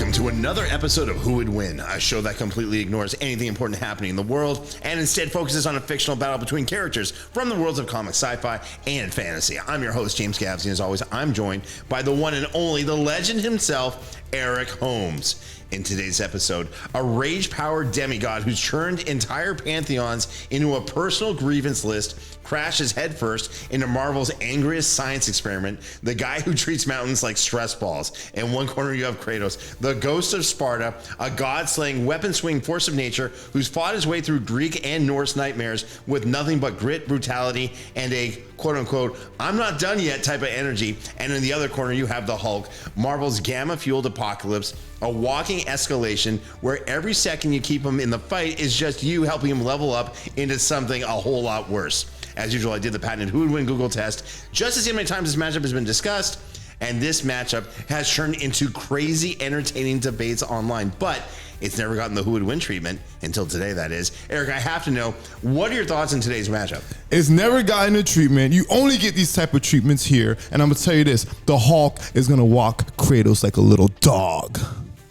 Welcome to another episode of Who Would Win, a show that completely ignores anything important happening in the world and instead focuses on a fictional battle between characters from the worlds of comics, sci-fi, and fantasy. I'm your host, James Gavsie, and as always, I'm joined by the one and only, the legend himself, Eric Holmes. In today's episode, a rage-powered demigod who's turned entire pantheons into a personal grievance list crashes headfirst into Marvel's angriest science experiment, the guy who treats mountains like stress balls. In one corner, you have Kratos, the Ghost of Sparta, a god-slaying, weapon-swinging force of nature who's fought his way through Greek and Norse nightmares with nothing but grit, brutality, and a quote-unquote, I'm not done yet type of energy. And in the other corner, you have the Hulk, Marvel's gamma-fueled apocalypse, a walking escalation where every second you keep him in the fight is just you helping him level up into something a whole lot worse. As usual, I did the patented Who Would Win Google test just to see how many times this matchup has been discussed, and this matchup has turned into crazy entertaining debates online, but it's never gotten the Who Would Win treatment until today, that is. Eric, I have to know, what are your thoughts on today's matchup? It's never gotten a treatment. You only get these type of treatments here, and I'm gonna tell you this, the Hulk is gonna walk Kratos like a little dog.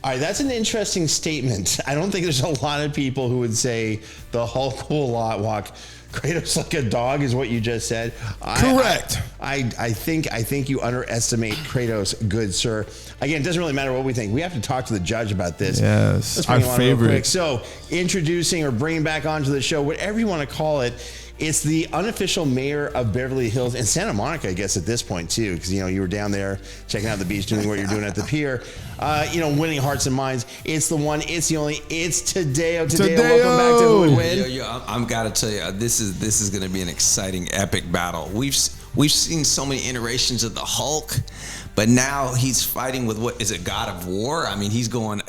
All right, that's an interesting statement. I don't think there's a lot of people who would say the Hulk will walk Kratos like a dog, is what you just said. Correct. I think you underestimate Kratos, good sir. Again, it doesn't really matter what we think. We have to talk to the judge about this. Yes, let's bring our him on real quick. favorite. So, introducing or bringing back onto the show, whatever you want to call it, it's the unofficial mayor of Beverly Hills and Santa Monica, I guess, at this point, too, because, you were down there checking out the beach, doing what you're doing at the pier, winning hearts and minds. It's the one, it's the only, it's Tadeo. Welcome back to Who Would Win. Yo, I'm gotta tell you, this is gonna be an exciting, epic battle. We've seen so many iterations of the Hulk, but now he's fighting with what is a god of war. I mean, he's going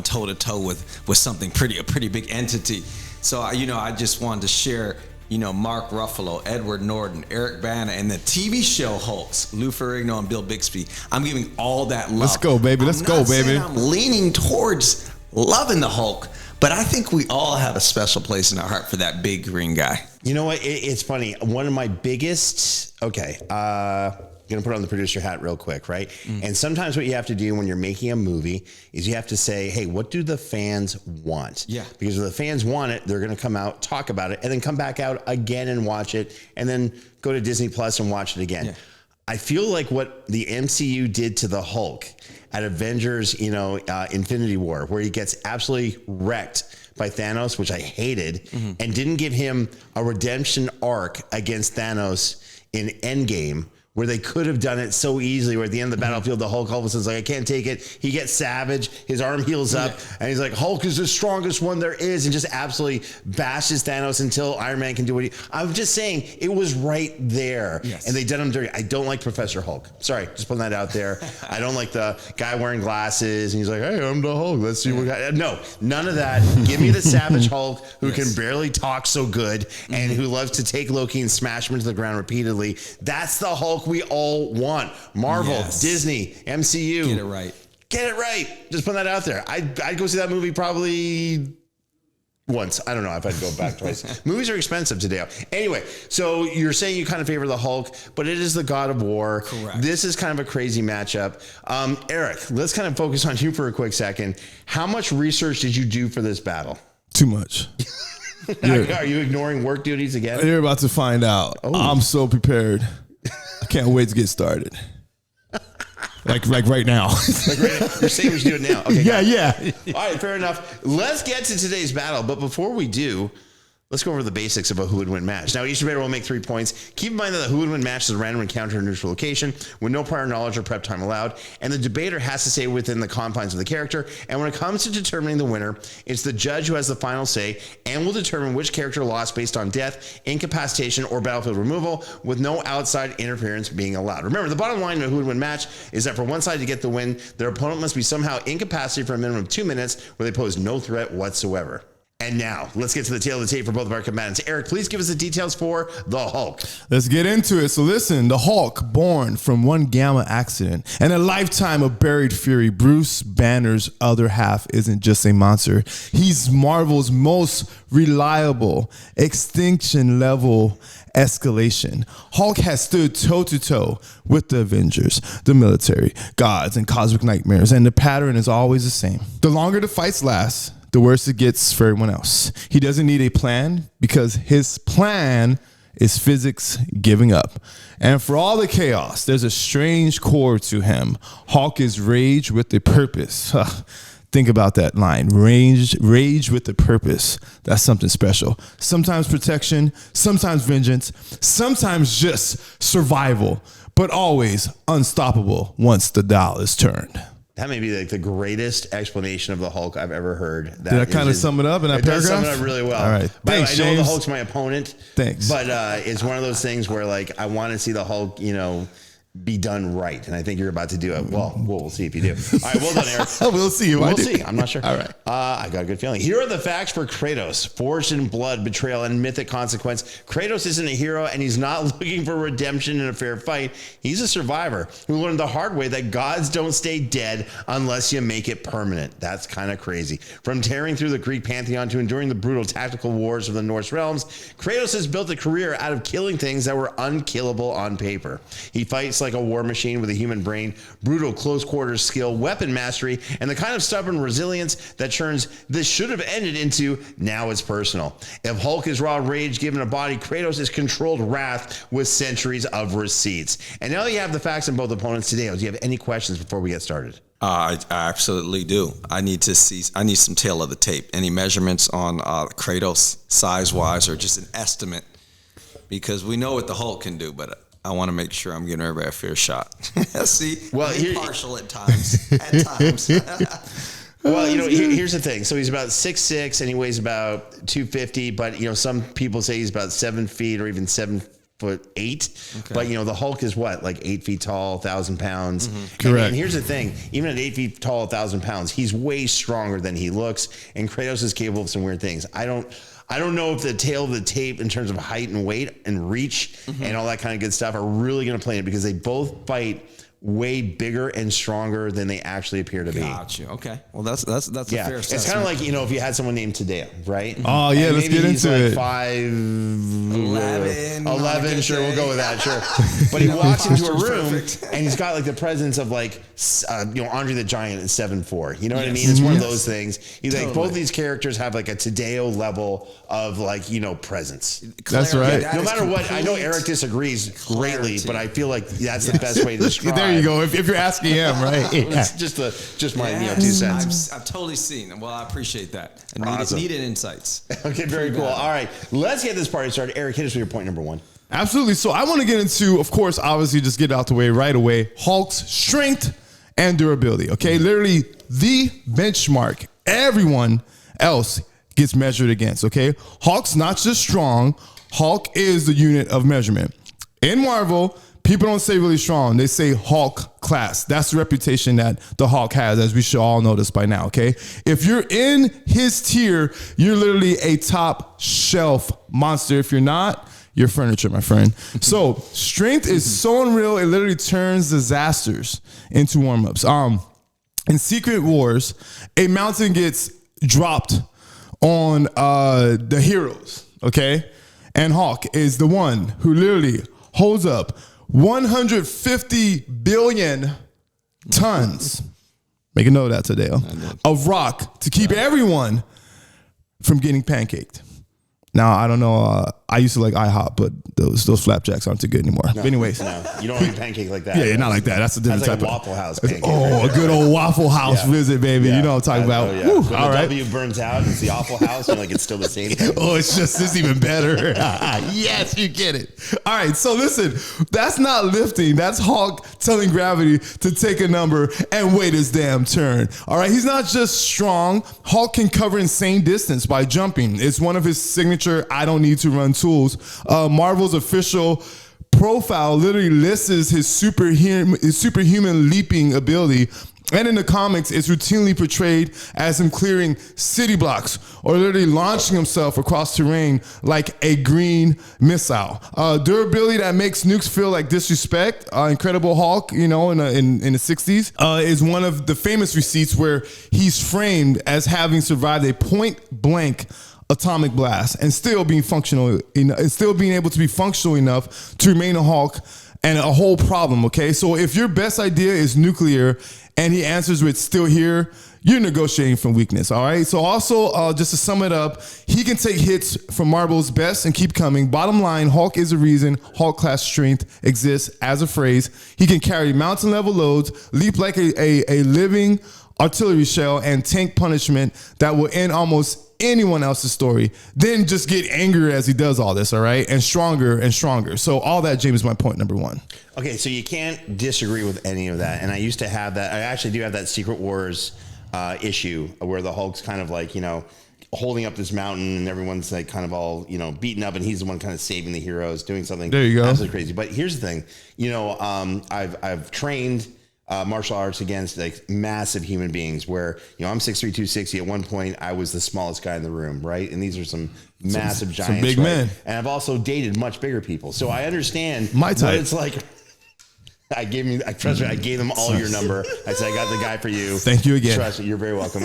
toe to toe with something a pretty big entity. So I just wanted to share. Mark Ruffalo, Edward Norton, Eric Bana, and the TV show Hulks, Lou Ferrigno and Bill Bixby. I'm giving all that love. Let's go, baby. Let's go, baby. I'm leaning towards loving the Hulk, but I think we all have a special place in our heart for that big green guy. You know what? It's funny. One of my biggest... Okay. Going to put on the producer hat real quick, right? And sometimes what you have to do when you're making a movie is you have to say, hey, what do the fans want? Yeah. Because if the fans want it, they're going to come out, talk about it, and then come back out again and watch it, and then go to Disney Plus and watch it again. Yeah. I feel like what the MCU did to the Hulk at Avengers, Infinity War, where he gets absolutely wrecked by Thanos, which I hated, and didn't give him a redemption arc against Thanos in Endgame, where they could have done it so easily, where at the end of the battlefield, the Hulk all of a sudden is like, I can't take it. He gets savage, his arm heals up, and he's like, Hulk is the strongest one there is, and just absolutely bashes Thanos until Iron Man can do what I'm just saying, it was right there. Yes. And they done him dirty. I don't like Professor Hulk. Sorry, just putting that out there. I don't like the guy wearing glasses, and he's like, hey, I'm the Hulk. Let's see what No, none of that. Give me the savage Hulk who can barely talk so good, and who loves to take Loki and smash him into the ground repeatedly. That's the Hulk we all want. Marvel, Disney, MCU. Get it right. Get it right. Just put that out there. I'd go see that movie probably once. I don't know if I'd go back twice. Movies are expensive today. Anyway, so you're saying you kind of favor the Hulk, but it is the God of War. Correct. This is kind of a crazy matchup. Eric, let's kind of focus on you for a quick second. How much research did you do for this battle? Too much. Are you ignoring work duties again? You're about to find out. Oh. I'm so prepared. I can't wait to get started. Like right now. You're saying we should do it now. Okay, yeah. All right, fair enough. Let's get to today's battle. But before we do, let's go over the basics of a Who Would Win match. Now, each debater will make 3 points. Keep in mind that the Who Would Win match is a random encounter in a neutral location with no prior knowledge or prep time allowed, and the debater has to stay within the confines of the character. And when it comes to determining the winner, it's the judge who has the final say and will determine which character lost based on death, incapacitation, or battlefield removal, with no outside interference being allowed. Remember, the bottom line of a Who Would Win match is that for one side to get the win, their opponent must be somehow incapacitated for a minimum of 2 minutes where they pose no threat whatsoever. And now, let's get to the tail of the tape for both of our combatants. Eric, please give us the details for the Hulk. Let's get into it. So listen, the Hulk, born from one gamma accident and a lifetime of buried fury, Bruce Banner's other half isn't just a monster. He's Marvel's most reliable extinction level escalation. Hulk has stood toe-to-toe with the Avengers, the military, gods, and cosmic nightmares, and the pattern is always the same. The longer the fights last, the worse it gets for everyone else. He doesn't need a plan because his plan is physics giving up. And for all the chaos, there's a strange core to him. Hulk is rage with a purpose. Think about that line. Rage with a purpose. That's something special. Sometimes protection, sometimes vengeance, sometimes just survival, but always unstoppable once the dial is turned. That may be like the greatest explanation of the Hulk I've ever heard. Did I kind of sum it up in that paragraph? It does sum it up really well. All right. Thanks, I know the James. Hulk's my opponent. Thanks. But it's one of those things where like I want to see the Hulk, be done right. And I think you're about to do it. Well, we'll see if you do. All right, well done, Eric. We'll see. We'll see. I'm not sure. All right. I got a good feeling. Here are the facts for Kratos. Forged in blood, betrayal, and mythic consequence. Kratos isn't a hero, and he's not looking for redemption in a fair fight. He's a survivor who learned the hard way that gods don't stay dead unless you make it permanent. That's kind of crazy. From tearing through the Greek pantheon to enduring the brutal tactical wars of the Norse realms, Kratos has built a career out of killing things that were unkillable on paper. He fights like a war machine with a human brain, brutal close quarters skill, weapon mastery, and the kind of stubborn resilience that turns this should have ended into now it's personal. If Hulk is raw rage given a body, Kratos is controlled wrath with centuries of receipts. And now you have the facts on both opponents today. Do you have any questions before we get started? I absolutely do. I need some tail of the tape. Any measurements on Kratos size-wise or just an estimate? Because we know what the Hulk can do, but I want to make sure I'm giving everybody a fair shot. See, well, I'm partial at times. Well, here's the thing. So he's about 6'6", and he weighs about 250. But some people say he's about 7 feet or even 7'8". Okay. But the Hulk is what, like 8 feet tall, 1,000 pounds. Mm-hmm. Correct. And here's the thing: even at 8 feet tall, 1,000 pounds, he's way stronger than he looks. And Kratos is capable of some weird things. I don't know if the tail of the tape in terms of height and weight and reach and all that kind of good stuff are really going to play it because they both fight way bigger and stronger than they actually appear to be. Gotcha. Okay. Well, that's a fair assessment. It's kind of like, if you had someone named Tadeo, right? Oh, yeah, and let's get into it. 5'11", sure, we'll go with that, sure. But he walks into a room and he's got like the presence of like, Andre the Giant at 7'4". You know what I mean? It's one of those things. Like both these characters have like a Tadeo level of like, presence. That's right. No matter what, I know Eric disagrees greatly, but I feel like that's the best way to describe. There you go. If you're asking him, right? It's just my 2 cents. I've totally seen. Well, I appreciate that. Awesome. Needed insights. Okay, very cool. All right, let's get this party started. Eric, hit us with your point number one. Absolutely. So I want to get into, of course, obviously just get out the way right away, Hulk's strength and durability. Okay, literally the benchmark everyone else gets measured against. Okay, Hulk's not just strong. Hulk is the unit of measurement. In Marvel, people don't say really strong. They say Hulk class. That's the reputation that the Hulk has, as we should all know this by now, okay? If you're in his tier, you're literally a top shelf monster. If you're not, you're furniture, my friend. So strength is so unreal, it literally turns disasters into warm-ups. In Secret Wars, a mountain gets dropped on the heroes, okay? And Hulk is the one who literally holds up 150 billion tons, make a note of that today, of rock to keep everyone from getting pancaked. Now, I don't know. I used to like IHOP, but those flapjacks aren't too good anymore. No, but anyways. No, you don't want a pancake like that. Yeah, not like that. That's a different like type a Waffle House of pancake. Oh, a good old Waffle House visit, baby. Yeah. You know what I'm talking about. Yeah. Woo, When all the right. W burns out, it's the Waffle House, and like it's still the same thing. Oh, it's even better. Yes, you get it. All right, so listen, that's not lifting. That's Hulk telling gravity to take a number and wait his damn turn. All right, he's not just strong. Hulk can cover insane distance by jumping. It's one of his signature I don't need to run tools. Marvel's official profile literally lists his superhuman leaping ability And in the comics, it's routinely portrayed as him clearing city blocks or literally launching himself across terrain like a green missile. Durability that makes nukes feel like disrespect. Incredible Hulk, in the 60s, is one of the famous receipts where he's framed as having survived a point-blank atomic blast and still being able to be functional enough to remain a Hulk and a whole problem. Okay, so if your best idea is nuclear and he answers with still here, you're negotiating from weakness, all right? So also, just to sum it up, he can take hits from Marvel's best and keep coming. Bottom line, Hulk is the reason Hulk-class strength exists as a phrase. He can carry mountain-level loads, leap like a living artillery shell, and tank punishment that will end almost anyone else's story. Then just get angrier as he does all this, all right? And stronger and stronger. So all that, James, is my point number one. Okay, so you can't disagree with any of that. And I used to have that. I actually do have that Secret Wars issue where the Hulk's kind of like, holding up this mountain and everyone's like kind of all, beaten up, and he's the one kind of saving the heroes, doing something there you go. Absolutely crazy. But here's the thing, I've trained martial arts against like massive human beings where, I'm 6'3", 260. At one point I was the smallest guy in the room, right? And these are some massive giants, some big men. And I've also dated much bigger people. So I understand my type. What it's like. I gave them all your number. I said, I got the guy for you. Thank you again. Trust me, you're very welcome.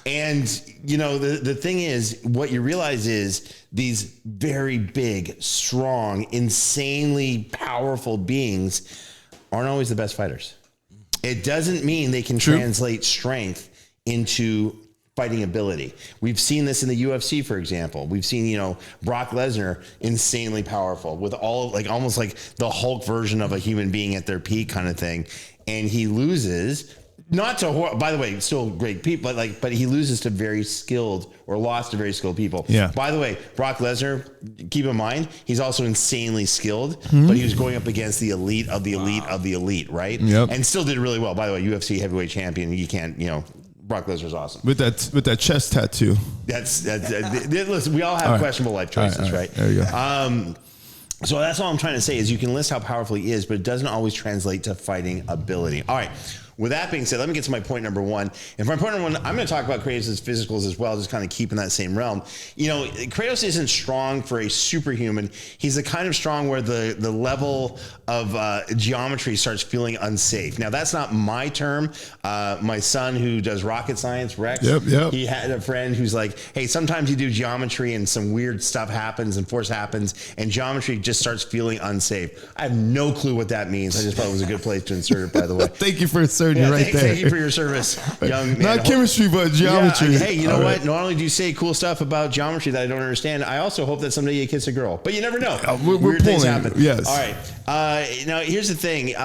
And the thing is, what you realize is these very big, strong, insanely powerful beings aren't always the best fighters. It doesn't mean they can translate strength into fighting ability. We've seen this in the UFC, for example. We've seen, Brock Lesnar, insanely powerful with all almost like the Hulk version of a human being at their peak kind of thing. And he loses, not to, by the way, still great people, but he loses to very skilled or lost to very skilled people. Yeah. By the way, Brock Lesnar, keep in mind, he's also insanely skilled, but he was going up against the elite of the elite of the elite, right? Yep. And still did really well. By the way, UFC heavyweight champion, you can't, Brock Lesnar's awesome. With that chest tattoo. Listen, we all have questionable life choices, right? There you go. So that's all I'm trying to say is you can list how powerful he is, but it doesn't always translate to fighting ability. All right. With that being said, let me get to my point number one. And for my point number one, I'm going to talk about Kratos' physicals as well, just kind of keeping that same realm. Kratos isn't strong for a superhuman. He's the kind of strong where the level of geometry starts feeling unsafe. Now, that's not my term. My son, who does rocket science, Rex, yep. He had a friend who's like, hey, sometimes you do geometry and some weird stuff happens and force happens, and geometry just starts feeling unsafe. I have no clue what that means. I just thought it was a good place to insert it, by the way. Thank you for inserting it right there. Thank you for your service, young man. Not chemistry, but geometry. Yeah, hey, you know what? Not only do you say cool stuff about geometry that I don't understand, I also hope that someday you kiss a girl. But you never know. We're Weird things happen. Yes. All right. Now, here's the thing.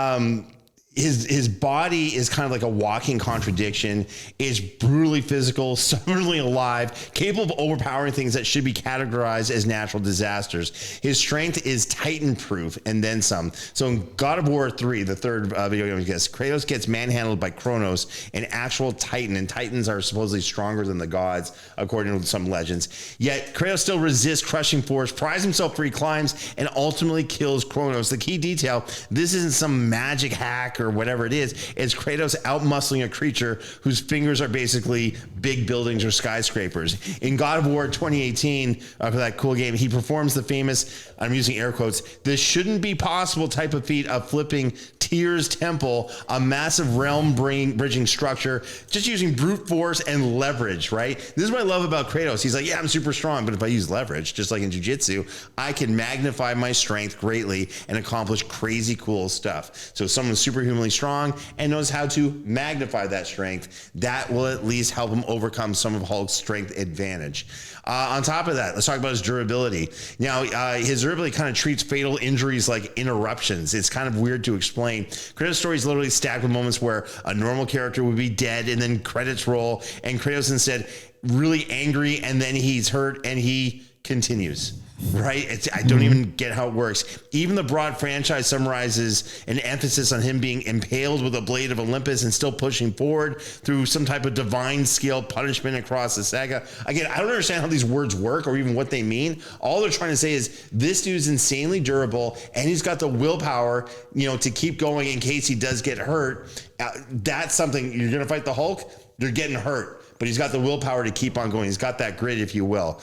His body is kind of like a walking contradiction, is brutally physical, stubbornly alive, capable of overpowering things that should be categorized as natural disasters. His strength is Titan-proof and then some. So in God of War 3, the third video game, Kratos gets manhandled by Kronos, an actual Titan, and Titans are supposedly stronger than the gods, according to some legends. Yet Kratos still resists crushing force, pries himself free, climbs, and ultimately kills Kronos. The key detail, this isn't some magic hack or whatever it is Kratos outmuscling a creature whose fingers are basically big buildings or skyscrapers. In God of War 2018, for that cool game, he performs the famous, I'm using air quotes, this shouldn't be possible type of feat of flipping Tyr's temple, a massive realm bridging structure, just using brute force and leverage, right? This is what I love about Kratos. He's like, yeah, I'm super strong, but if I use leverage, just like in jiu-jitsu, I can magnify my strength greatly and accomplish crazy cool stuff. So if someone's superhumanly strong and knows how to magnify that strength, that will at least help him overcome some of Hulk's strength advantage. On top of that, let's talk about his durability. Now, his durability kind of treats fatal injuries like interruptions. It's kind of weird to explain. Kratos' story is literally stacked with moments where a normal character would be dead and then credits roll, and Kratos instead really angry, and then he's hurt and he continues. right? I don't even get how it works. Even the broad franchise summarizes an emphasis on him being impaled with a blade of Olympus and still pushing forward through some type of divine scale punishment across the saga. Again, I don't understand how these words work or even what they mean. All they're trying to say is this dude's insanely durable and he's got the willpower, to keep going in case he does get hurt. That's something. You're going to fight the Hulk, you're getting hurt. But he's got the willpower to keep on going. He's got that grit, if you will.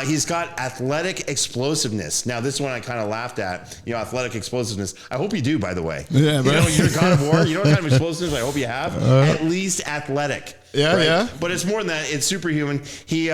He's got athletic explosiveness. Now, this is one I kind of laughed at. Athletic explosiveness. I hope you do, by the way. Yeah, bro. You're God of War. You know what kind of explosiveness I hope you have? At least athletic. Yeah, right? yeah. But it's more than that. It's superhuman. He,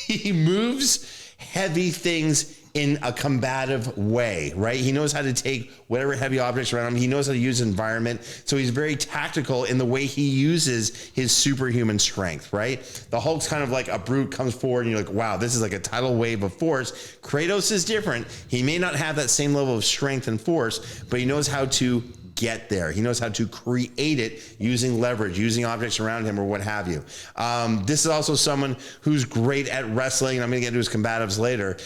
he moves heavy things in a combative way, right? He knows how to take whatever heavy objects around him. He knows how to use environment. So he's very tactical in the way he uses his superhuman strength, right? The Hulk's kind of like a brute, comes forward and you're like, wow, this is like a tidal wave of force. Kratos is different. He may not have that same level of strength and force, but he knows how to get there. He knows how to create it using leverage, using objects around him or what have you. This is also someone who's great at wrestling. And I'm going to get into his combatives later.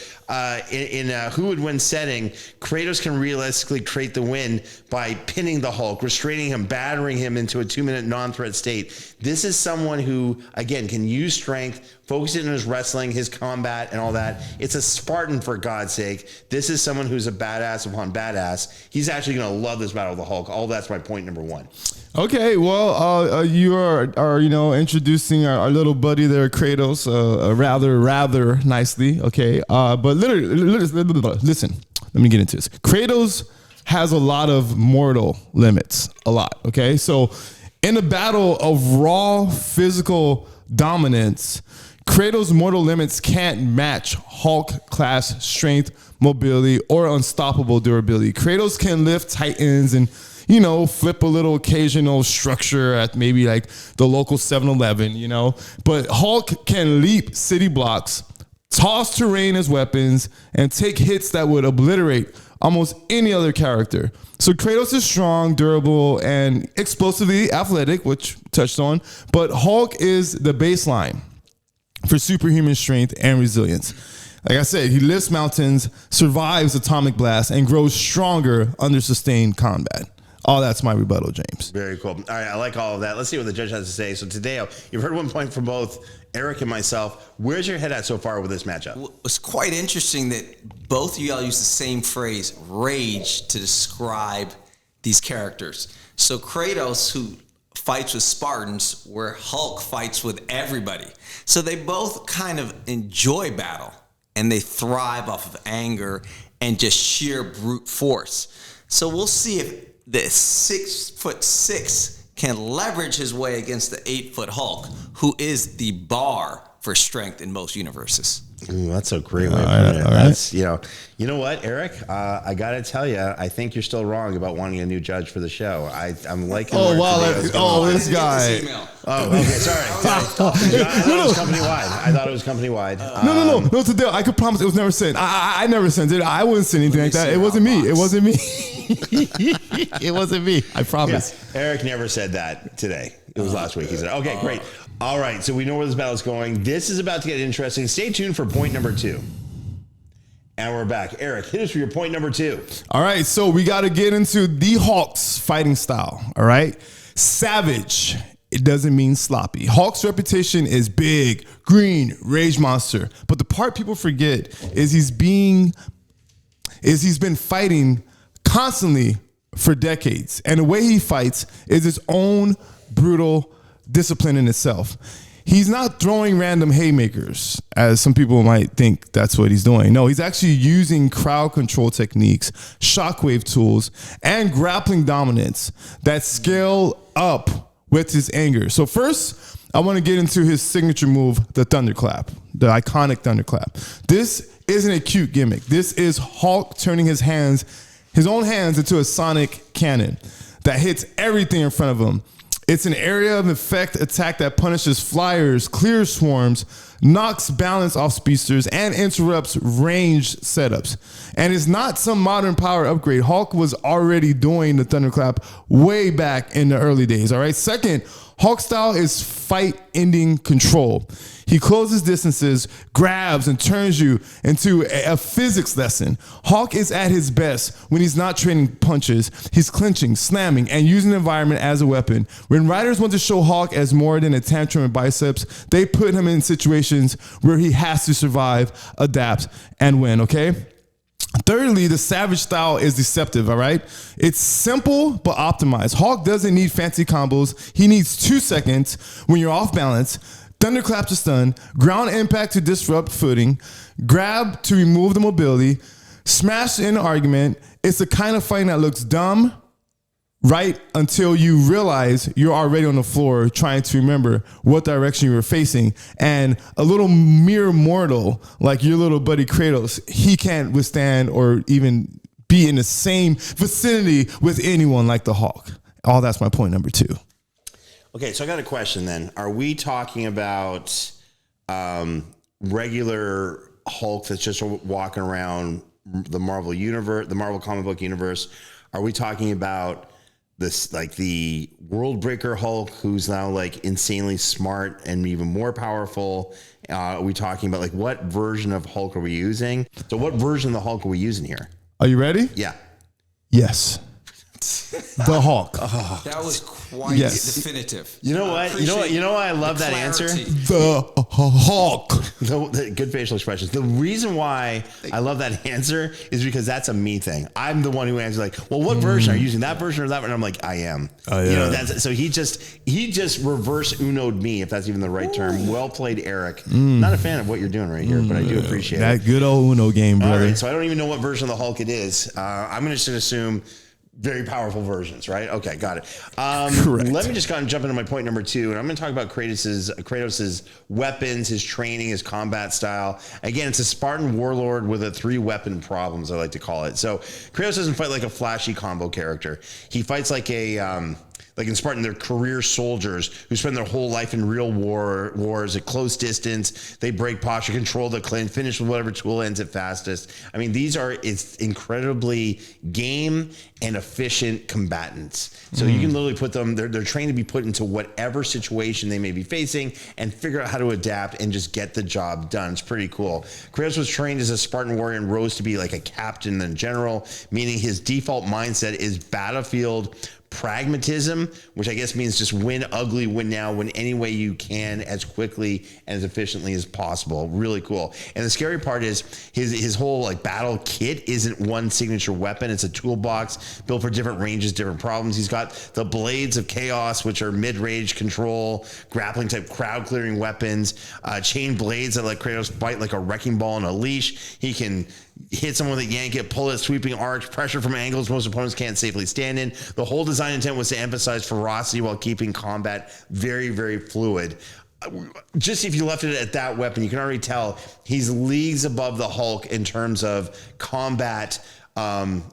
In a who would win setting, Kratos can realistically create the win by pinning the Hulk, restraining him, battering him into a 2-minute non-threat state. This is someone who, again, can use strength, focus it in his wrestling, his combat, and all that. It's a Spartan, for God's sake. This is someone who's a badass upon badass. He's actually going to love this battle with the Hulk. All that's my point number one. Okay, well, you are introducing our little buddy there, Kratos, rather nicely. Okay, but literally, listen. Let me get into this. Kratos has a lot of mortal limits, a lot. Okay, so in a battle of raw physical dominance, Kratos' mortal limits can't match Hulk class strength, mobility, or unstoppable durability. Kratos can lift titans and flip a little occasional structure at maybe like the local 7-Eleven, but Hulk can leap city blocks, toss terrain as weapons, and take hits that would obliterate almost any other character. So Kratos is strong, durable, and explosively athletic, which touched on, but Hulk is the baseline for superhuman strength and resilience. Like I said, he lifts mountains, survives atomic blasts, and grows stronger under sustained combat. Oh, that's my rebuttal, James. Very cool. All right, I like all of that. Let's see what the judge has to say. So today, you've heard one point from both Eric and myself. Where's your head at so far with this matchup? It's quite interesting that both of y'all use the same phrase, rage, to describe these characters. So Kratos, who fights with Spartans, where Hulk fights with everybody. So they both kind of enjoy battle, and they thrive off of anger and just sheer brute force. So we'll see if the 6'6" can leverage his way against the 8-foot Hulk, who is the bar for strength in most universes. Ooh, that's a great way to put it. That's, you know what, Eric? I got to tell you, I think you're still wrong about wanting a new judge for the show. I'm liking. This guy. Oh, okay, sorry. I thought it was company wide. No, it's a deal. I could promise it was never sent. I never sent it. I wouldn't send anything like that. It wasn't me. It wasn't me. It wasn't me. I promise. Yeah, Eric never said that today. It was last week. He said, okay, great. All right, so we know where this battle's going. This is about to get interesting. Stay tuned for point number 2. And we're back. Eric, hit us for your point number 2. All right, so we got to get into the Hulk's fighting style. All right, savage. It doesn't mean sloppy. Hulk's reputation is big, green, rage monster. But the part people forget is he's been fighting constantly for decades. And the way he fights is his own brutal discipline in itself. He's not throwing random haymakers, as some people might think that's what he's doing. No, he's actually using crowd control techniques, shockwave tools, and grappling dominance that scale up with his anger. So first, I want to get into his signature move, the thunderclap, the iconic thunderclap. This isn't a cute gimmick. This is Hulk turning his own hands into a sonic cannon that hits everything in front of him. It's an area of effect attack that punishes flyers, clears swarms, knocks balance off speedsters, and interrupts ranged setups. And it's not some modern power upgrade. Hulk was already doing the thunderclap way back in the early days, all right? Second, Hulk style is fight-ending control. He closes distances, grabs, and turns you into a physics lesson. Hulk is at his best when he's not trading punches. He's clinching, slamming, and using the environment as a weapon. When writers want to show Hulk as more than a tantrum and biceps, they put him in situations where he has to survive, adapt, and win, okay? Thirdly, the savage style is deceptive, all right? It's simple but optimized. Hulk doesn't need fancy combos. He needs 2 seconds when you're off balance, thunderclap to stun, ground impact to disrupt footing, grab to remove the mobility, smash in an argument. It's the kind of fighting that looks dumb right until you realize you're already on the floor trying to remember what direction you were facing. And a little mere mortal like your little buddy Kratos, he can't withstand or even be in the same vicinity with anyone like the Hulk. Oh, that's my point number 2. Okay, so I got a question then. Are we talking about regular Hulk that's just walking around the Marvel universe, the Marvel comic book universe? Are we talking about this, like the World Breaker Hulk, who's now like insanely smart and even more powerful? Are we talking about like what version of Hulk are we using? So what version of the Hulk are we using here? Are you ready? Yeah. Yes. The Hulk. That was quite definitive. You know what? You know why I love that answer? The Hulk. The good facial expressions. The reason why I love that answer is because that's a me thing. I'm the one who answers like, well, what version are you using? That version or that one? And I'm like, I am. Oh, yeah. You know, that's so he just reverse Uno'd me, if that's even the right term. Well played, Eric. Not a fan of what you're doing right here, but I do appreciate that it. Good old Uno game, brother. All right, so I don't even know what version of the Hulk it is. I'm going to just assume very powerful versions, right? Okay, got it. Correct. Let me just kind of jump into my point number 2, and I'm going to talk about Kratos's weapons, his training, his combat style. Again, it's a Spartan warlord with a 3-weapon problems, I like to call it. So Kratos doesn't fight like a flashy combo character. He fights like a like in Spartan, they're career soldiers who spend their whole life in real wars at close distance. They break posture, control the clinch, finish with whatever tool ends it fastest. I mean, it's incredibly game and efficient combatants. So you can literally put them, they're trained to be put into whatever situation they may be facing and figure out how to adapt and just get the job done. It's pretty cool. Kratos was trained as a Spartan warrior and rose to be like a captain and general, meaning his default mindset is battlefield pragmatism, which I guess means just win ugly, win now, win any way you can, as quickly and as efficiently as possible. Really cool. And the scary part is his whole like battle kit isn't one signature weapon. It's a toolbox built for different ranges, different problems. He's got the blades of chaos, which are mid-range control, grappling type crowd clearing weapons, chain blades that let Kratos bite like a wrecking ball on a leash. He can hit someone with a yank it, pull it, sweeping arcs, pressure from angles most opponents can't safely stand in. The whole design intent was to emphasize ferocity while keeping combat very, very fluid. Just if you left it at that weapon, you can already tell he's leagues above the Hulk in terms of combat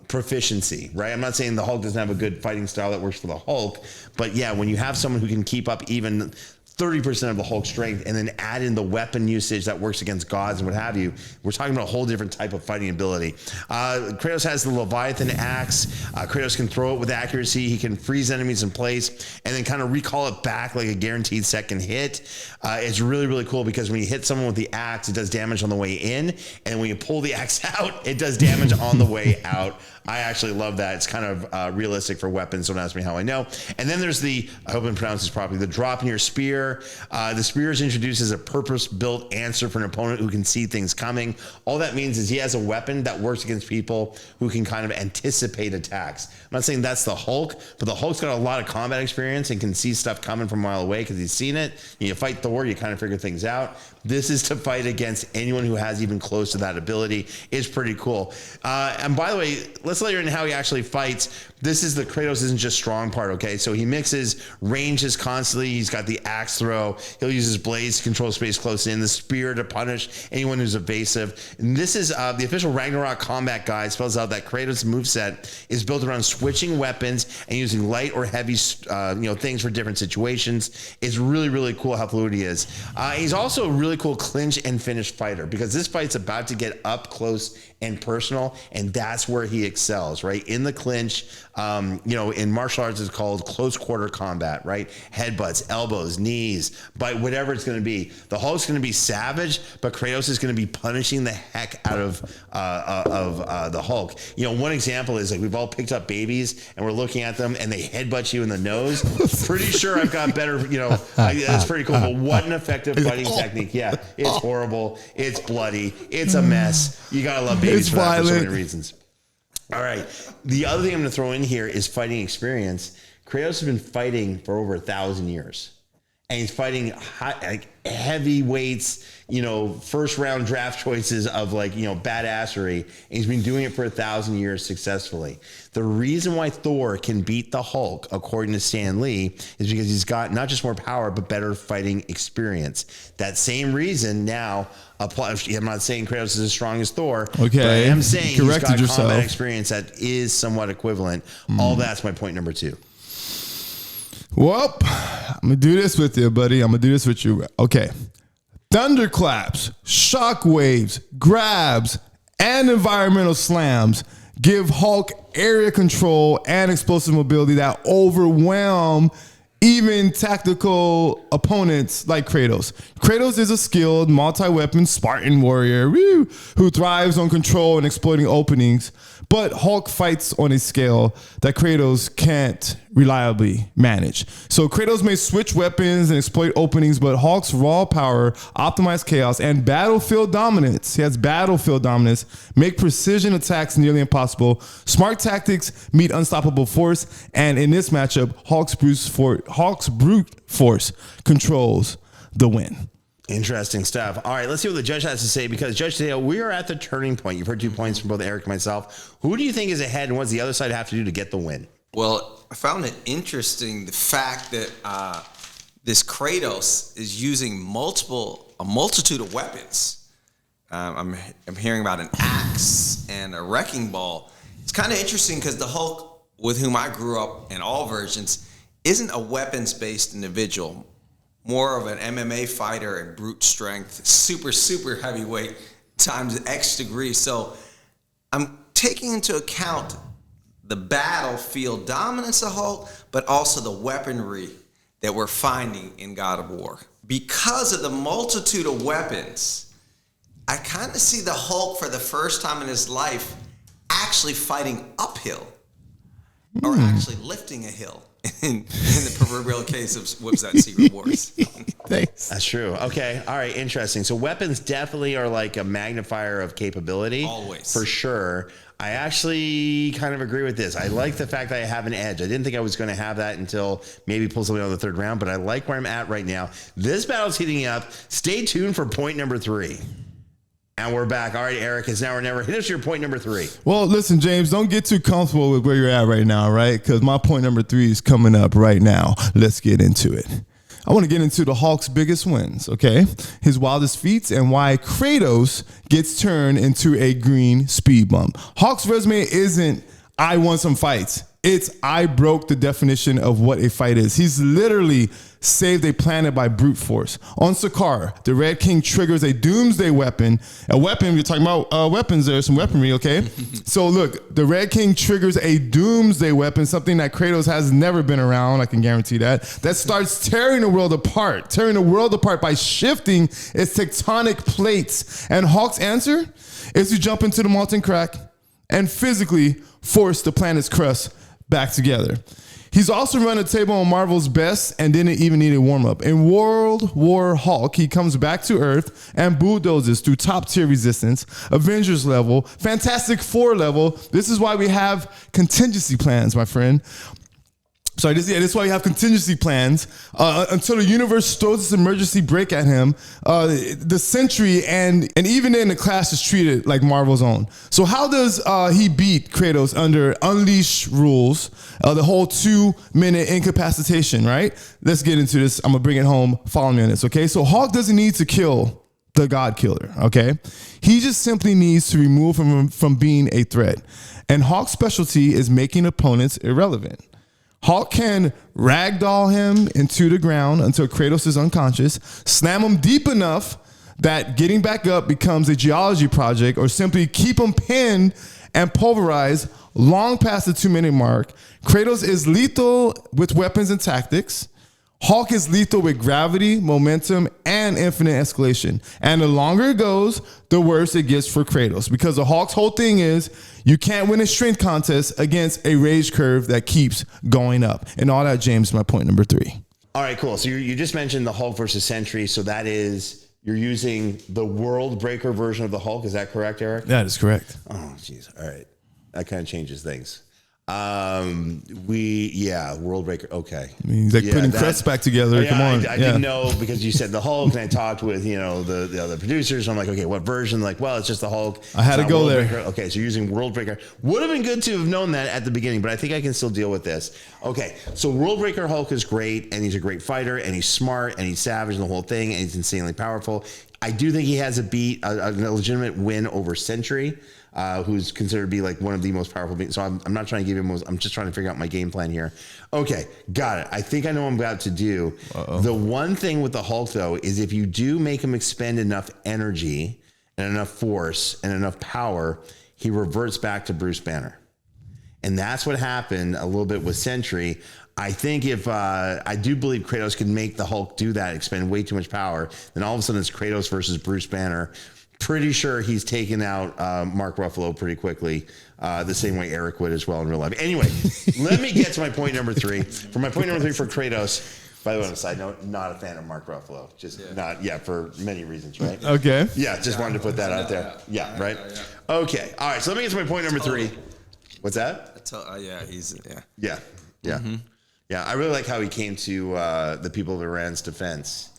proficiency, right? I'm not saying the Hulk doesn't have a good fighting style that works for the Hulk, but yeah, when you have someone who can keep up even 30% of the Hulk strength and then add in the weapon usage that works against gods and what have you, we're talking about a whole different type of fighting ability. Kratos has the Leviathan axe. Kratos can throw it with accuracy. He can freeze enemies in place and then kind of recall it back like a guaranteed second hit. It's really, really cool because when you hit someone with the axe, it does damage on the way in. And when you pull the axe out, it does damage on the way out. I actually love that. It's kind of realistic for weapons. Don't ask me how I know. And then there's the, I hope I'm pronouncing this properly, the drop in your spear. The spear is introduced as a purpose-built answer for an opponent who can see things coming. All that means is he has a weapon that works against people who can kind of anticipate attacks. I'm not saying that's the Hulk, but the Hulk's got a lot of combat experience and can see stuff coming from a mile away because he's seen it. You fight Thor, you kind of figure things out. This is to fight against anyone who has even close to that ability. It's pretty cool. And by the way, let's layer in how he actually fights. This is the Kratos isn't just strong part, okay? So he mixes ranges constantly. He's got the axe throw. He'll use his blades to control space close in, the spear to punish anyone who's evasive. And this is the official Ragnarok combat guide spells out that Kratos' moveset is built around switching weapons and using light or heavy things for different situations. It's really, really cool how fluid he is. He's also a really cool clinch and finish fighter because this fight's about to get up close and personal, and that's where he excels, right? In the clinch, In martial arts, it's called close quarter combat, right? Headbutts, elbows, knees, bite, whatever it's going to be. The Hulk's going to be savage, but Kratos is going to be punishing the heck out of the Hulk. One example is like we've all picked up babies and we're looking at them and they headbutt you in the nose. Pretty sure I've got better, that's pretty cool. But what an effective fighting technique. Yeah, it's horrible. It's bloody. It's a mess. You got to love babies for that for so many reasons. All right. The other thing I'm going to throw in here is fighting experience. Kratos has been fighting for over 1,000 years. And he's fighting heavyweights, first round draft choices of badassery. And he's been doing it for 1,000 years successfully. The reason why Thor can beat the Hulk, according to Stan Lee, is because he's got not just more power, but better fighting experience. That same reason now applies. I'm not saying Kratos is as strong as Thor. Okay. But I am saying he's got combat experience that is somewhat equivalent. All that's my point number 2. Well, I'm going to do this with you, buddy. I'm going to do this with you. Okay. Thunderclaps, shockwaves, grabs, and environmental slams give Hulk area control and explosive mobility that overwhelm even tactical opponents like Kratos. Kratos is a skilled multi-weapon Spartan warrior who thrives on control and exploiting openings, but Hulk fights on a scale that Kratos can't reliably manage. So Kratos may switch weapons and exploit openings, but Hulk's raw power, optimized chaos, and battlefield dominance, he has battlefield dominance, make precision attacks nearly impossible. Smart tactics meet unstoppable force, and in this matchup, Hulk's brute force controls the win. Interesting stuff. All right, let's see what the judge has to say, because Judge Dale, we are at the turning point. You've heard 2 points from both Eric and myself. Who do you think is ahead, and what does the other side have to do to get the win? Well, I found it interesting, the fact that this Kratos is using a multitude of weapons. I'm hearing about an axe and a wrecking ball. It's kind of interesting because the Hulk, with whom I grew up in all versions, isn't a weapons-based individual. More of an MMA fighter and brute strength, super heavyweight times X degree. So I'm taking into account the battlefield dominance of Hulk, but also the weaponry that we're finding in God of War. Because of the multitude of weapons, I kind of see the Hulk for the first time in his life actually fighting uphill or actually lifting a hill. In the proverbial case of what's that, Secret Wars. Thanks. That's true. Okay. All right. Interesting. So weapons definitely are like a magnifier of capability. Always. For sure. I actually kind of agree with this. I like the fact that I have an edge. I didn't think I was going to have that until maybe pull something on the 3rd round, but I like where I'm at right now. This battle's heating up. Stay tuned for point number 3. And we're back. All right, Eric, it's now or never. Hit us your point number 3. Well, listen, James, don't get too comfortable with where you're at right now, right? Because my point number 3 is coming up right now. Let's get into it. I want to get into the Hulk's biggest wins, okay? His wildest feats and why Kratos gets turned into a green speed bump. Hulk's resume isn't, I won some fights. It's, I broke the definition of what a fight is. He's literally saved a planet by brute force. On Sakaar, the Red King triggers a doomsday weapon. A weapon, you're talking about weapons there, some weaponry, okay? So look, the Red King triggers a doomsday weapon, something that Kratos has never been around, I can guarantee that starts tearing the world apart by shifting its tectonic plates. And Hulk's answer is to jump into the molten crack and physically force the planet's crust back together. He's also run a table on Marvel's best and didn't even need a warm-up. In World War Hulk, he comes back to Earth and bulldozes through top-tier resistance, Avengers level, Fantastic Four level. This is why we have contingency plans, my friend. Sorry, this is why we have contingency plans until the universe throws its emergency break at him. The Sentry and even then the Clash is treated like Marvel's own. So how does he beat Kratos under Unleash rules? The whole 2-minute incapacitation, right? Let's get into this. I'm gonna bring it home. Follow me on this, okay? So Hulk doesn't need to kill the God Killer, okay? He just simply needs to remove him from being a threat. And Hulk's specialty is making opponents irrelevant. Hulk can ragdoll him into the ground until Kratos is unconscious, slam him deep enough that getting back up becomes a geology project, or simply keep him pinned and pulverized long past the 2-minute mark. Kratos is lethal with weapons and tactics. Hulk is lethal with gravity, momentum, and infinite escalation. And the longer it goes, the worse it gets for Kratos. Because the Hulk's whole thing is you can't win a strength contest against a rage curve that keeps going up. And all that, James, my point number 3. All right, cool. So you just mentioned the Hulk versus Sentry. So that is, you're using the World Breaker version of the Hulk. Is that correct, Eric? That is correct. Oh, jeez. All right. That kind of changes things. World Breaker. Okay. I mean, he's like putting crests back together. Come on. I didn't know because you said the Hulk, and I talked with, the other producers. I'm like, okay, what version? Like, well, it's just the Hulk. I had to go there. Breaker. Okay, so you're using World Breaker. Would have been good to have known that at the beginning, but I think I can still deal with this. Okay, so World Breaker Hulk is great, and he's a great fighter, and he's smart, and he's savage, and the whole thing, and he's insanely powerful. I do think he has a legitimate win over Sentry. Who's considered to be like one of the most powerful beings. So I'm not trying to give him, I'm just trying to figure out my game plan here. Okay, got it. I think I know what I'm about to do. The one thing with the Hulk, though, is if you do make him expend enough energy and enough force and enough power, he reverts back to Bruce Banner. And that's what happened a little bit with Sentry. I think if I do believe Kratos can make the Hulk do that, expend way too much power, then all of a sudden it's Kratos versus Bruce Banner. Pretty sure he's taken out Mark Ruffalo pretty quickly, the same way Eric would as well in real life. Anyway, let me get to my point number 3. For my point number 3 for Kratos, by the way, on a side note, not a fan of Mark Ruffalo. For many reasons, right? Okay. Yeah, just wanted to put that out there. Yeah, right? Okay. All right, so let me get to my point number 3. What's that? Yeah. Mm-hmm. Yeah, I really like how he came to the people of Iran's defense.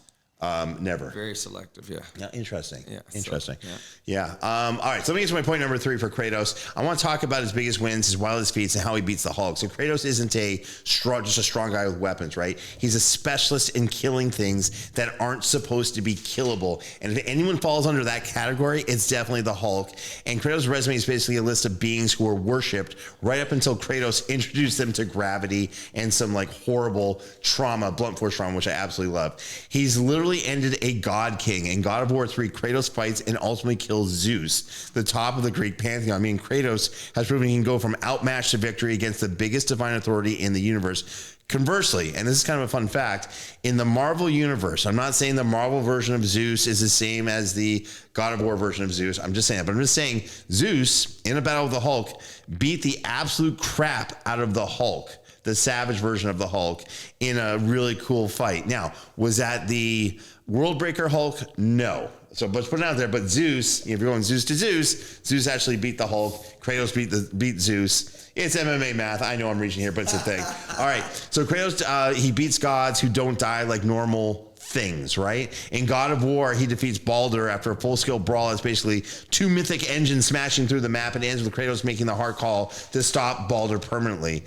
Never. Very selective, yeah. Yeah, interesting. Yeah, interesting. So, yeah. All right, so let me get to my point number 3 for Kratos. I want to talk about his biggest wins, his wildest feats, and how he beats the Hulk. So Kratos isn't just a strong guy with weapons, right? He's a specialist in killing things that aren't supposed to be killable. And if anyone falls under that category, it's definitely the Hulk. And Kratos' resume is basically a list of beings who were worshipped right up until Kratos introduced them to gravity and some like horrible trauma, blunt force trauma, which I absolutely love. He's literally ended a god king. In God of War 3, Kratos fights and ultimately kills Zeus, the top of the Greek pantheon. I mean, Kratos has proven he can go from outmatched to victory against the biggest divine authority in the universe. Conversely, and this is kind of a fun fact, in the Marvel universe, I'm not saying the Marvel version of Zeus is the same as the God of War version of Zeus. I'm just saying that. But I'm just saying Zeus, in a battle with the Hulk, beat the absolute crap out of the Hulk, the savage version of the Hulk, in a really cool fight. Now, was that the World Breaker Hulk? No. So let's put it out there. But Zeus, if you're going Zeus to Zeus, Zeus actually beat the Hulk. Kratos beat Zeus. It's MMA math. I know I'm reaching here, but it's a thing. All right. So Kratos, he beats gods who don't die like normal things, right? In God of War, he defeats Baldur after a full-scale brawl. It's basically 2 mythic engines smashing through the map, and ends with Kratos making the hard call to stop Baldur permanently.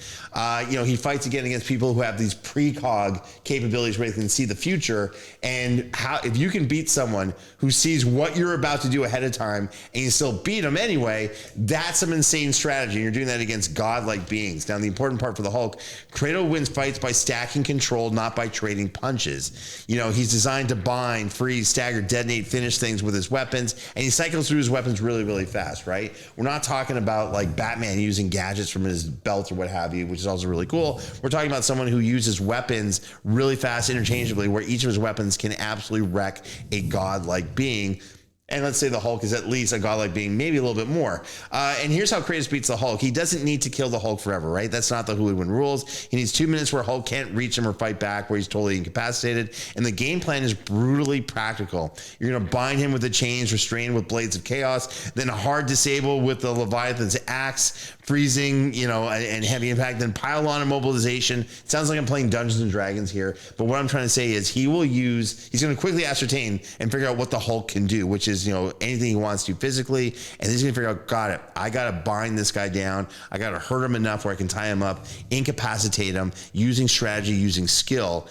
He fights against people who have these precog capabilities where they can see the future, and if you can beat someone who sees what you're about to do ahead of time and you still beat them anyway, that's some insane strategy. You're doing that against godlike beings. Now, the important part for the Hulk, Kratos wins fights by stacking control, not by trading punches. He's designed to bind, freeze, stagger, detonate, finish things with his weapons, and he cycles through his weapons really, really fast, right? We're not talking about like Batman using gadgets from his belt or what have you, which is also really cool. We're talking about someone who uses weapons really fast, interchangeably, where each of his weapons can absolutely wreck a godlike being. And let's say the Hulk is at least a godlike being, maybe a little bit more. And here's how Kratos beats the Hulk. He doesn't need to kill the Hulk forever, right? That's not the who would win rules. He needs 2 minutes where Hulk can't reach him or fight back, where he's totally incapacitated. And the game plan is brutally practical. You're going to bind him with the chains, restrain with blades of chaos, then hard disable with the Leviathan's axe, freezing, and heavy impact, then pile on immobilization. It sounds like I'm playing Dungeons and Dragons here, but what I'm trying to say is he's going to quickly ascertain and figure out what the Hulk can do, which is, anything he wants to physically, and he's going to figure out, got it, I got to bind this guy down. I got to hurt him enough where I can tie him up, incapacitate him, using strategy, using skill.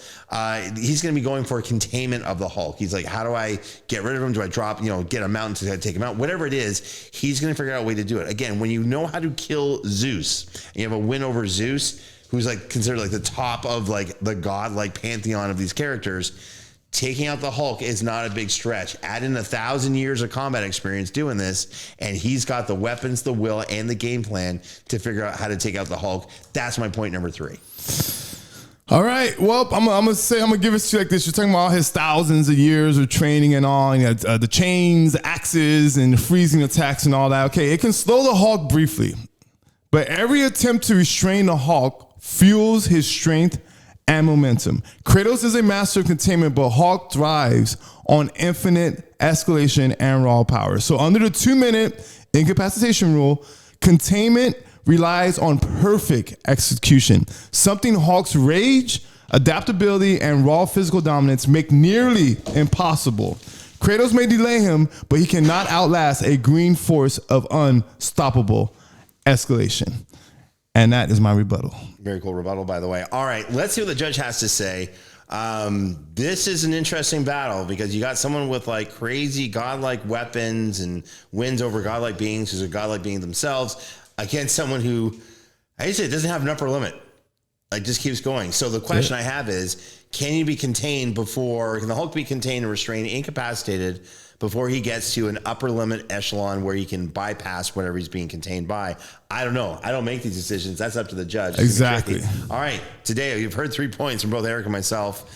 He's going to be going for a containment of the Hulk. He's like, how do I get rid of him? Do I drop, get a mountain to take him out? Whatever it is, he's going to figure out a way to do it. Again, when you know how to kill Zeus, and you have a win over Zeus, who's like considered like the top of like the god-like pantheon of these characters, taking out the Hulk is not a big stretch. Add in 1,000 years of combat experience doing this, and he's got the weapons, the will, and the game plan to figure out how to take out the Hulk. That's my point number 3. All right. Well, I'm gonna give it to you like this. You're talking about his thousands of years of training and all, and the chains, the axes, and the freezing attacks and all that. Okay, it can slow the Hulk briefly, but every attempt to restrain the Hulk fuels his strength and momentum. Kratos is a master of containment, but Hulk thrives on infinite escalation and raw power. So under the 2-minute incapacitation rule, containment relies on perfect execution, something Hulk's rage, adaptability, and raw physical dominance make nearly impossible. Kratos may delay him, but he cannot outlast a green force of unstoppable escalation. And that is my rebuttal. Very cool rebuttal, by the way. All right, let's see what the judge has to say. This is an interesting battle because you got someone with like crazy godlike weapons and wins over godlike beings who's a godlike being themselves against someone who, I used to say, doesn't have an upper limit. Like, just keeps going. So the question I have is, can you be contained before, can the Hulk be contained and restrained, incapacitated before he gets to an upper limit echelon where he can bypass whatever he's being contained by? I don't know. I don't make these decisions. That's up to the judge. Exactly. All right. Today, you've heard 3 points from both Eric and myself.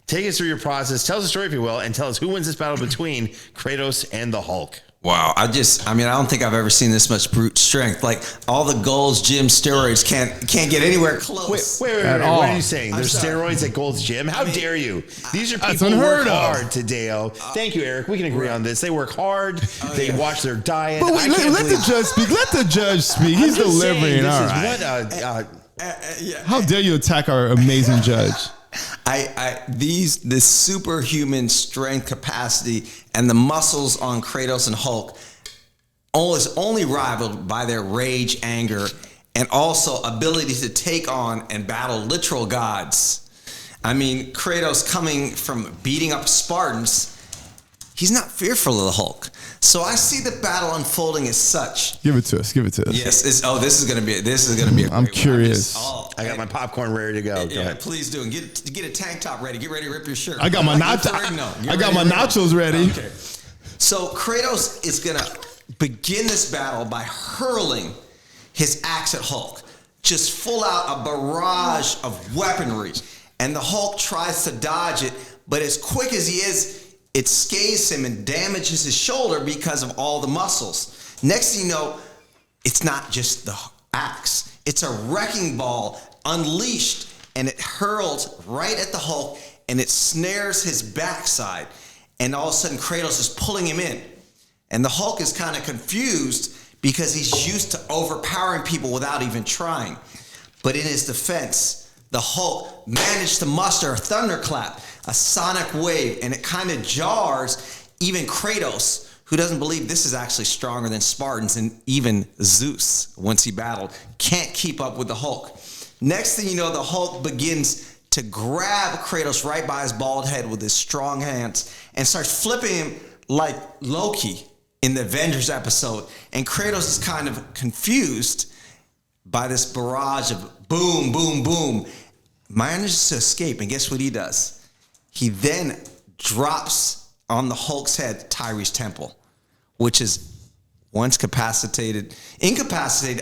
Take us through your process. Tell us the story, if you will, and tell us who wins this battle between Kratos and the Hulk. Wow, I don't think I've ever seen this much brute strength. Like, all the Gold's Gym steroids can't get anywhere close. Wait. What are you saying? There's steroids at Gold's Gym? How dare you? These are people who work hard, Tadeo. Thank you, Eric. We can agree on this. They work hard. They watch their diet. But wait, let the judge speak. Let the judge speak. He's delivering. All right. How dare you attack our amazing judge? This superhuman strength capacity and the muscles on Kratos and Hulk is only rivaled by their rage, anger, and also ability to take on and battle literal gods. I mean, Kratos, coming from beating up Spartans, he's not fearful of the Hulk. So I see the battle unfolding as such. Give it to us. Yes. This is gonna be a I'm curious. I got my popcorn ready to go. Go ahead. Please do. And get a tank top ready. Get ready to rip your shirt. I got my nachos ready. Okay. So Kratos is gonna begin this battle by hurling his axe at Hulk, just full out a barrage of weaponry, and the Hulk tries to dodge it, but as quick as he is, it scathes him and damages his shoulder because of all the muscles. Next thing you know, it's not just the axe. It's a wrecking ball unleashed, and it hurls right at the Hulk, and it snares his backside. And all of a sudden, Kratos is pulling him in. And the Hulk is kind of confused because he's used to overpowering people without even trying. But in his defense, the Hulk managed to muster a thunderclap, a sonic wave, and it kind of jars even Kratos, who doesn't believe this is actually stronger than Spartans, and even Zeus, once he battled, can't keep up with the Hulk. Next thing you know, the Hulk begins to grab Kratos right by his bald head with his strong hands and starts flipping him like Loki in the Avengers episode. And Kratos is kind of confused by this barrage of boom, boom, boom, manages to escape. And guess what he does? He then drops on the Hulk's head Tyrese Temple, which is once incapacitated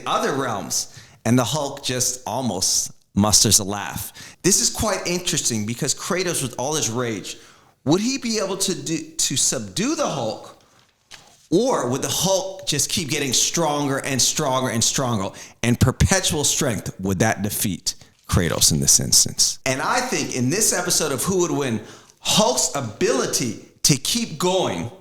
other realms, and the Hulk just almost musters a laugh. This is quite interesting because Kratos, with all his rage, would he be able to subdue the Hulk, or would the Hulk just keep getting stronger and stronger and stronger, and perpetual strength? Would that defeat Kratos in this instance? And I think in this episode of Who Would Win, Hulk's ability to keep going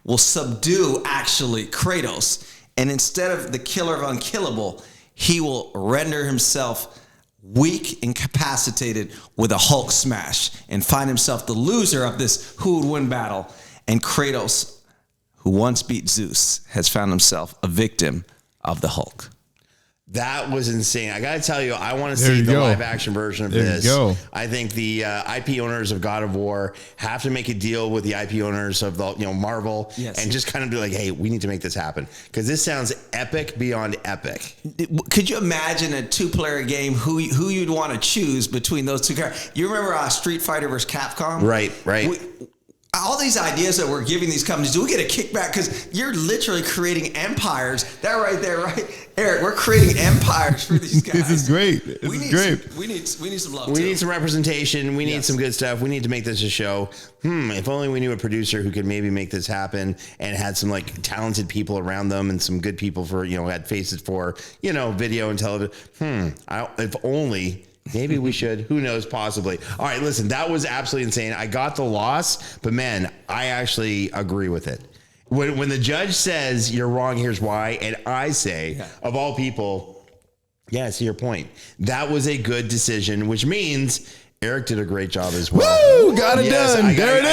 will subdue actually Kratos, and instead of the killer of unkillable, he will render himself weak, incapacitated with a Hulk smash, and find himself the loser of this Who Would Win battle. And Kratos, who once beat Zeus, has found himself a victim of the Hulk. That was insane. I got to tell you, I want to There see you the go. live action version of There you this. go. I think the IP owners of God of War have to make a deal with the IP owners of the Marvel, Yes. and just kind of be like, hey, we need to make this happen because this sounds epic beyond epic. Could you imagine a 2-player game? Who you'd want to choose between those two characters? You remember Street Fighter versus Capcom? Right. All these ideas that we're giving these companies, do we get a kickback? Because you're literally creating empires. That right there, right? Eric, we're creating empires for these guys. This is great. This is great. We need some love. We need some representation. We need some good stuff. We need to make this a show. If only we knew a producer who could maybe make this happen and had some like talented people around them and some good people for, had faces for, video and television. If only. Maybe we should. Who knows? Possibly. All right, listen, that was absolutely insane. I got the loss, but man, I actually agree with it. When the judge says you're wrong, here's why, and I say, of all people, yeah, to your point, that was a good decision, which means Eric did a great job as well. Woo! Got it done. There it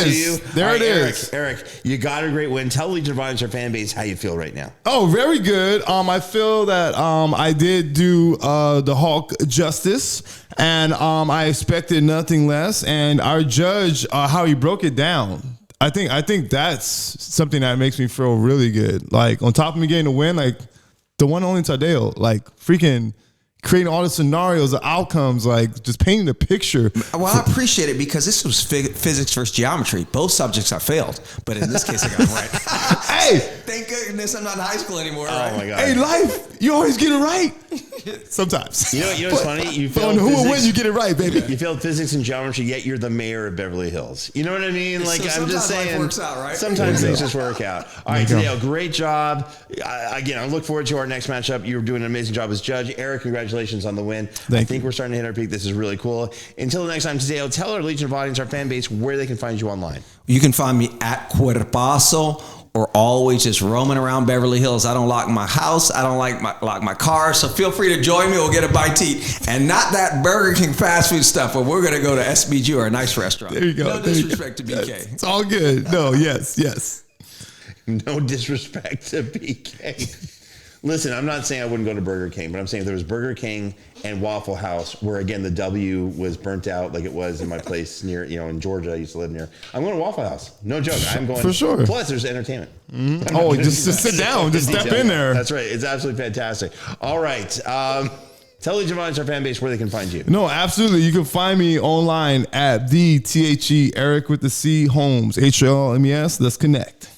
is. There it is. Eric, you got a great win. Tell Legion of Violence, our fan base, how you feel right now. Oh, very good. I feel that I did do the Hulk justice, and I expected nothing less. And our judge, how he broke it down, I think that's something that makes me feel really good. Like on top of me getting a win, like the one and only Tadeo, like freaking creating all the scenarios, the outcomes, like just painting the picture. Well, I appreciate it because this was physics versus geometry. Both subjects I failed, but in this case I got it right. Hey, thank goodness I'm not in high school anymore. Oh right? my God. hey, life, you always get it right. Sometimes. You know what's funny? You But failed on who will physics. win, you get it right, baby. You failed physics and geometry, yet you're the mayor of Beverly Hills. You know what I mean? Like, So I'm just sometimes life saying. works out, right? Sometimes things just work out. All right, There you go. Tadeo, great job. Again, I look forward to our next matchup. You're doing an amazing job as judge. Eric, congratulations on the win. I think we're starting to hit our peak. This is really cool. Until the next time, Tadeo, tell our Legion of Audience, our fan base, where they can find you online. You can find me at Cuerpazo or always just roaming around Beverly Hills. I don't lock my house. I don't lock my car. So feel free to join me. We'll get a bite to eat. And not that Burger King fast food stuff, but we're going to go to SBG or a nice restaurant. There you go. No disrespect to BK. It's all good. No, yes. No disrespect to BK. Listen, I'm not saying I wouldn't go to Burger King, but I'm saying if there was Burger King and Waffle House, where again the W was burnt out like it was in my place near, in Georgia. I used to live near. I'm going to Waffle House. No joke. I'm going For sure. Plus, there's entertainment. Oh, just sit down, just step in there. That's right. It's absolutely fantastic. All right. Tell Legion of Audience, our fan base, where they can find you. No, absolutely. You can find me online at the THE Eric with the C Holmes HLMES. Let's connect.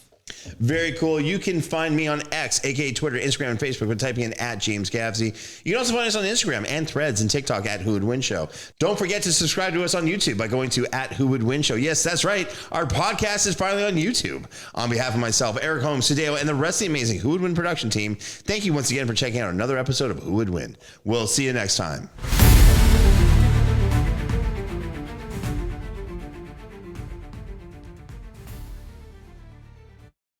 Very cool. You can find me on X, aka Twitter, Instagram, and Facebook by typing in at James Gavsie. You can also find us on Instagram and Threads and TikTok at Who Would Win Show. Don't forget to subscribe to us on YouTube by going to at Who Would Win Show. Yes, that's right. Our podcast is finally on YouTube. On behalf of myself, Eric Holmes, Tadeo, and the rest of the amazing Who Would Win production team, thank you once again for checking out another episode of Who Would Win. We'll see you next time.